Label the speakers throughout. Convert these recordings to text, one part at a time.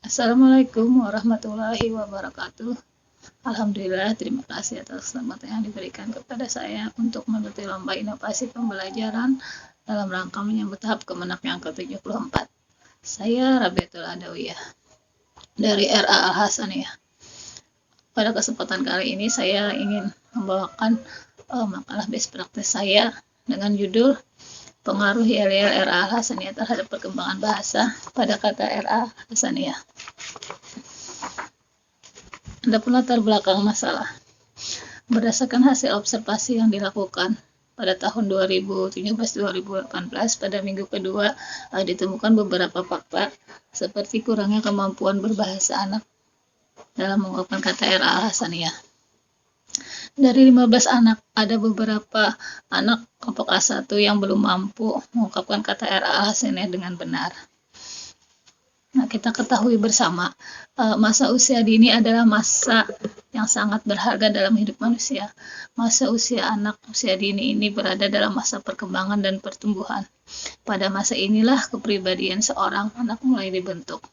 Speaker 1: Assalamualaikum warahmatullahi wabarakatuh. Alhamdulillah, terima kasih atas kesempatan yang diberikan kepada saya untuk mengikuti lomba inovasi pembelajaran dalam rangka menyambut tahap Kemenak yang ke-74. Saya Rabiatul Adawiyah dari RA Al-Hasaniyah. Pada kesempatan kali ini saya ingin membawakan makalah best practice saya dengan judul Pengaruh yel-yel RA Al-Hasaniyah terhadap perkembangan bahasa pada kata RA Al-Hasaniyah. Adapun latar belakang masalah. Berdasarkan hasil observasi yang dilakukan pada tahun 2017-2018 pada minggu kedua ditemukan beberapa fakta seperti kurangnya kemampuan berbahasa anak dalam mengungkapkan kata RA Al-Hasaniyah. Dari 15 anak, ada beberapa anak kelompok A1 yang belum mampu mengungkapkan kata RA Al-Hasaniyah dengan benar. Nah, kita ketahui bersama, masa usia dini adalah masa yang sangat berharga dalam hidup manusia. Masa usia anak usia dini ini berada dalam masa perkembangan dan pertumbuhan. Pada masa inilah kepribadian seorang anak mulai dibentuk.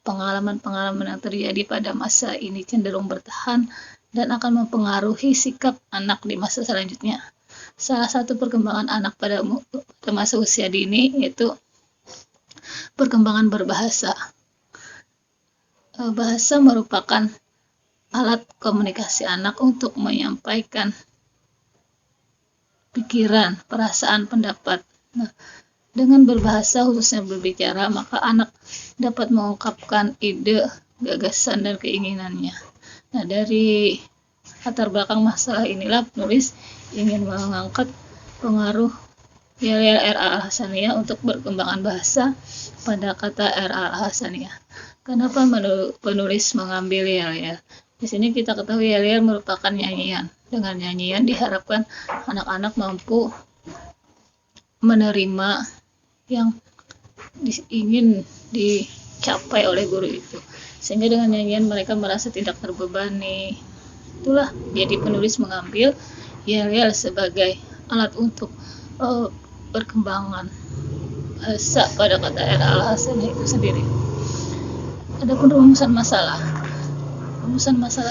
Speaker 1: Pengalaman-pengalaman yang terjadi pada masa ini cenderung bertahan dan akan mempengaruhi sikap anak di masa selanjutnya. Salah satu perkembangan anak pada masa usia dini yaitu perkembangan berbahasa. Bahasa merupakan alat komunikasi anak untuk menyampaikan pikiran, perasaan, pendapat. Nah, dengan berbahasa, khususnya berbicara, maka anak dapat mengungkapkan ide, gagasan, dan keinginannya. Nah, dari latar belakang masalah inilah penulis ingin mengangkat pengaruh yel-yel RA Al-Hasaniyah untuk perkembangan bahasa pada kata RA Al-Hasaniyah. Kenapa penulis mengambil yel-yel? Di sini kita ketahui yel-yel merupakan nyanyian. Dengan nyanyian diharapkan anak-anak mampu menerima yang ingin dicapai oleh guru itu. Sehingga dengan nyanyian mereka merasa tidak terbebani. Itulah jadi penulis mengambil yel-yel sebagai alat untuk perkembangan bahasa pada kata RA Al-Hasaniyah itu sendiri. Adapun rumusan masalah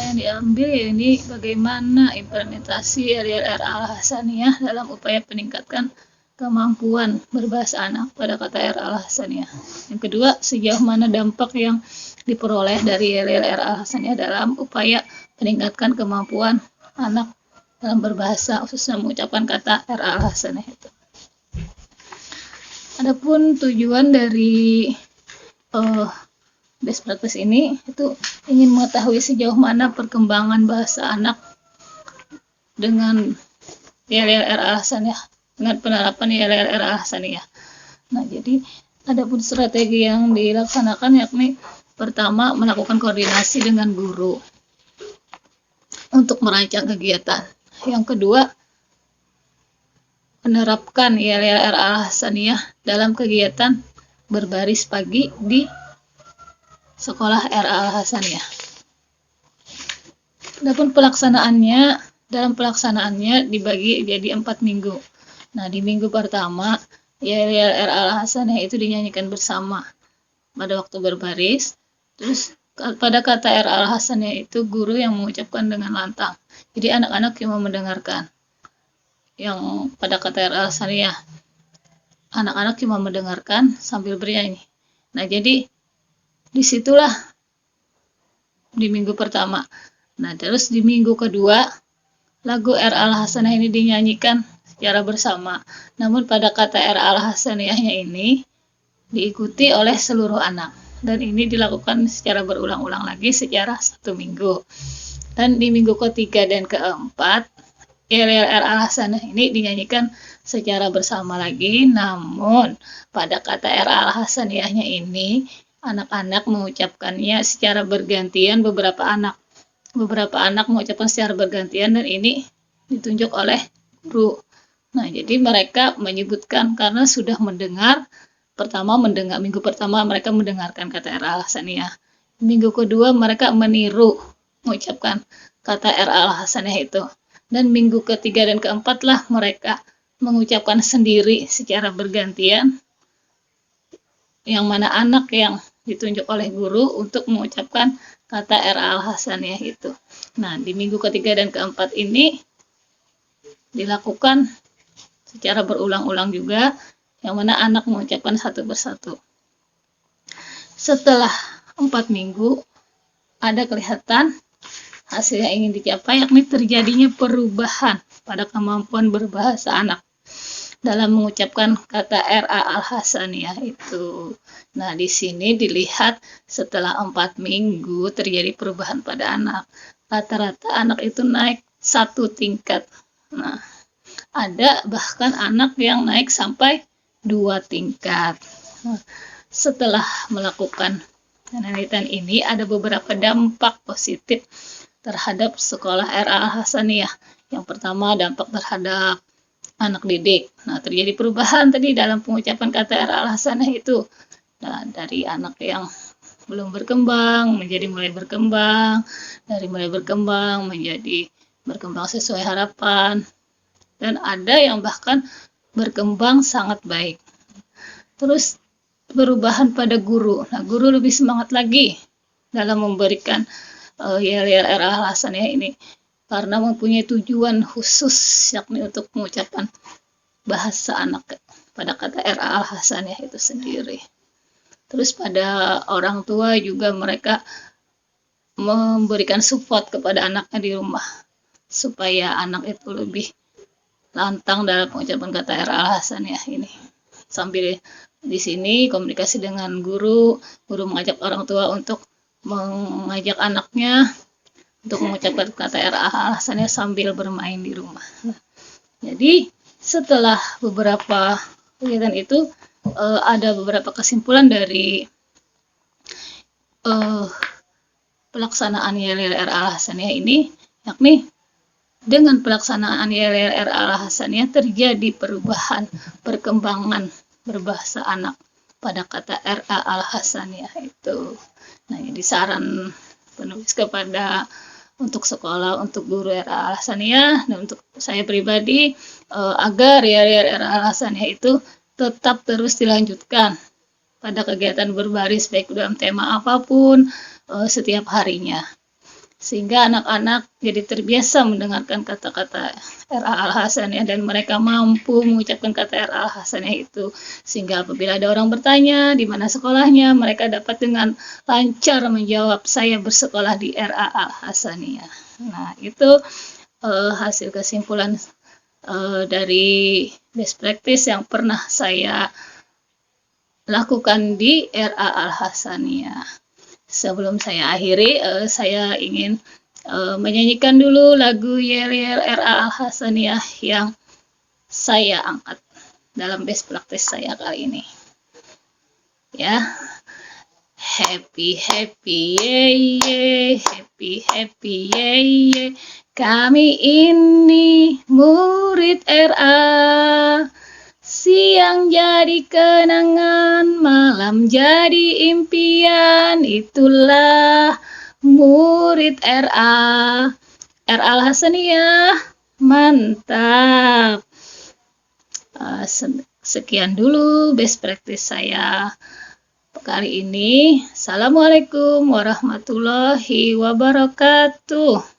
Speaker 1: yang diambil ini bagaimana implementasi yel-yel RA Al-Hasaniyah dalam upaya meningkatkan kemampuan berbahasa anak pada kata RA Al-Hasaniyah. Yang kedua, sejauh mana dampak yang diperoleh dari yel-yel RA Al-Hasaniyah dalam upaya meningkatkan kemampuan anak dalam berbahasa, khususnya mengucapkan kata RA Al-Hasaniyah itu. Adapun tujuan dari best practice ini itu ingin mengetahui sejauh mana perkembangan bahasa anak dengan yel-yel RA Al-Hasaniyah, dengan penerapan yel-yel RA Al-Hasaniyah. Nah, jadi adapun strategi yang dilaksanakan yakni pertama melakukan koordinasi dengan guru untuk merancang kegiatan. Yang kedua, menerapkan yel-yel RA Al-Hasaniyah dalam kegiatan berbaris pagi di sekolah RA Al-Hasaniyah. Adapun dalam pelaksanaannya dibagi jadi 4 minggu. Nah, di minggu pertama yel-yel RA Al-Hasaniyah itu dinyanyikan bersama pada waktu berbaris. Terus pada kata RA Al-Hasaniyah itu guru yang mengucapkan dengan lantang. Jadi anak-anak cuma mendengarkan. Yang pada kata RA Al-Hasaniyah anak-anak cuma mendengarkan sambil bernyanyi. Nah, jadi disitulah di minggu pertama. Nah, terus di minggu kedua lagu RA Al-Hasaniyah ini dinyanyikan secara bersama. Namun pada kata RA Al-Hasaniyahnya ini diikuti oleh seluruh anak. Dan ini dilakukan secara berulang-ulang lagi secara 1 minggu. Dan di minggu ketiga dan keempat yel-yel RA Al-Hasaniyah ini dinyanyikan secara bersama lagi. Namun pada kata RA Al-Hasaniyahnya ini anak-anak mengucapkannya secara bergantian. Beberapa anak mengucapkan secara bergantian dan ini ditunjuk oleh guru. Nah, jadi mereka menyebutkan karena sudah mendengar. Minggu pertama mereka mendengarkan kata RA Al-Hasaniyah. Minggu kedua mereka meniru mengucapkan kata RA Al-Hasaniyah itu. Dan minggu ketiga dan keempat lah mereka mengucapkan sendiri secara bergantian. Yang mana anak yang ditunjuk oleh guru untuk mengucapkan kata RA Al-Hasaniyah itu. Nah, di minggu ketiga dan keempat ini dilakukan secara berulang-ulang juga, yang mana anak mengucapkan satu persatu. Setelah 4 minggu, ada kelihatan hasil yang ingin dicapai, yakni terjadinya perubahan pada kemampuan berbahasa anak dalam mengucapkan kata RA Al-Hasaniyah itu. Nah, di sini dilihat setelah 4 minggu terjadi perubahan pada anak. Rata-rata anak itu naik 1 tingkat. Nah, ada bahkan anak yang naik sampai 2 tingkat. Nah, setelah melakukan penelitian ini, ada beberapa dampak positif terhadap sekolah RA Al-Hasaniyah. Yang pertama, dampak terhadap anak didik. Nah, terjadi perubahan tadi dalam pengucapan kata RA Al-Hasaniyah itu. Nah, dari anak yang belum berkembang menjadi mulai berkembang, dari mulai berkembang menjadi berkembang sesuai harapan, dan ada yang bahkan berkembang sangat baik. Terus perubahan pada guru. Nah, guru lebih semangat lagi dalam memberikan yel-yel RA Al-Hasaniyah ini karena mempunyai tujuan khusus, yakni untuk mengucapkan bahasa anak pada kata RA Al-Hasaniyah itu sendiri. Terus pada orang tua juga mereka memberikan support kepada anaknya di rumah supaya anak itu lebih lantang dalam pengucapan kata RA Al-Hasaniyah ini. Sambil di sini komunikasi dengan guru mengajak orang tua untuk mengajak anaknya untuk mengucapkan kata RA Al-Hasaniyah sambil bermain di rumah. Jadi setelah beberapa kegiatan itu ada beberapa kesimpulan dari pelaksanaan YLL RA Al-Hasaniyah ini, yakni dengan pelaksanaan YLL RA Al-Hasaniyah terjadi perubahan perkembangan berbahasa anak pada kata RA Al-Hasaniyah itu. Nah, jadi saran penulis kepada untuk sekolah, untuk guru RA Al-Hasaniyah, dan untuk saya pribadi agar RA Al-Hasaniyah itu tetap terus dilanjutkan pada kegiatan berbaris baik dalam tema apapun setiap harinya, sehingga anak-anak jadi terbiasa mendengarkan kata-kata RA Al-Hasaniyah dan mereka mampu mengucapkan kata RA Al-Hasaniyah itu, sehingga apabila ada orang bertanya di mana sekolahnya, mereka dapat dengan lancar menjawab, saya bersekolah di RA Al-Hasaniyah. Nah, itu hasil kesimpulan dari best practice yang pernah saya lakukan di RA Al-Hasaniyah. Sebelum saya akhiri, saya ingin menyanyikan dulu lagu YL RA Al-Hasaniyah yang saya angkat dalam best practice saya kali ini. Ya, happy happy ye, happy happy ye, kami ini murid RA. Siang jadi kenangan, malam jadi impian, itulah murid RA. RA Al-Hasaniyah, mantap. Sekian dulu best practice saya kali ini. Assalamualaikum warahmatullahi wabarakatuh.